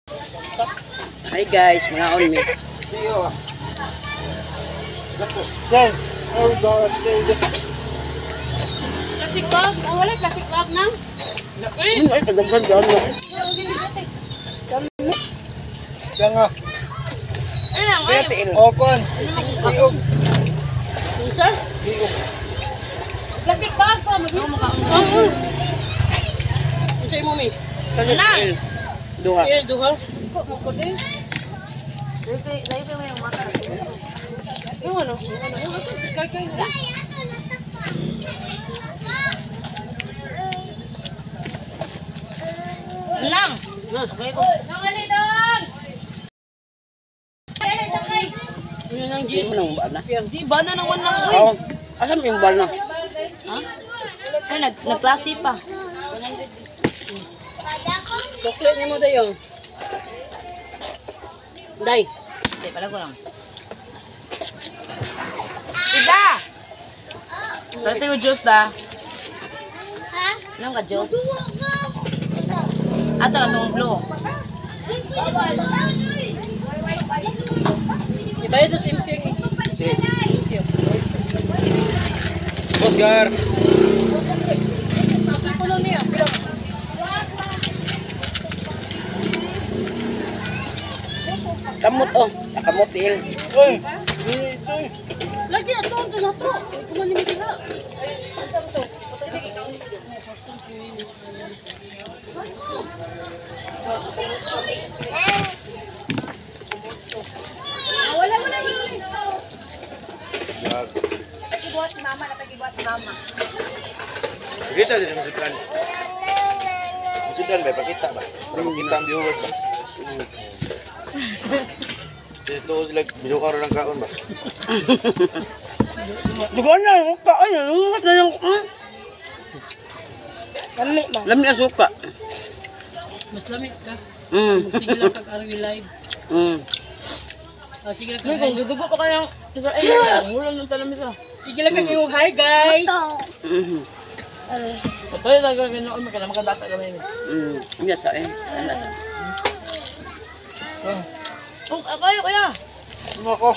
Hi guys, mga onmi. See you. Sen. Oh God. Plastic bag? Oh, wala plastic bag nang. Ay, kadaghan ba ano? Nga. Oh, kon. Iog. Isa? Iog. Plastic bag pa, Oo. Unsay mo mi? Nang. Duha. Duha. Ko din. Dai ko may maka. Yung ano? Kay. Nang! Nang alidon! Yun ang Hindi mo nang ba na? Di ba na naman lang uy? Oo. Asam yung bal na? Ha? Ay, nagklase pa. chocolate niya mo dayo. Day. Hindi, pala ko lang. Ida! Dati ko juice da. Ha? Anong ka juice? Ato atong blue. Ibayad sa simping. Oscar. Ako ko lang niya. Kamot oh. Kamot il. Uy. Lagi ato na to. Kuman ni Mira. Wala mo na yun. Yag. Nagibuhat si mama, napagibuhat si mama. Kita din ang sudan. Ang sudan ba? Pakita ba? Para makita ang viewers ba? Ito sila, binuka rin ang kaon ba? Duga na. Suka. Ay, nangungat na yung... Lami ba? Lami ang suka. Mas lamig ka. Mm. Sige lang pag-arawi live. Mm. Sige lang Uy, kung dudugo pa kayang... Ay, ulan ng talamis ah. Sige lang kang hi guys. Mhm. Ito yung talaga ganoon, makabata kami. Iya sa eh. Ano sa? Oh, kayo, kuya. Ano ako?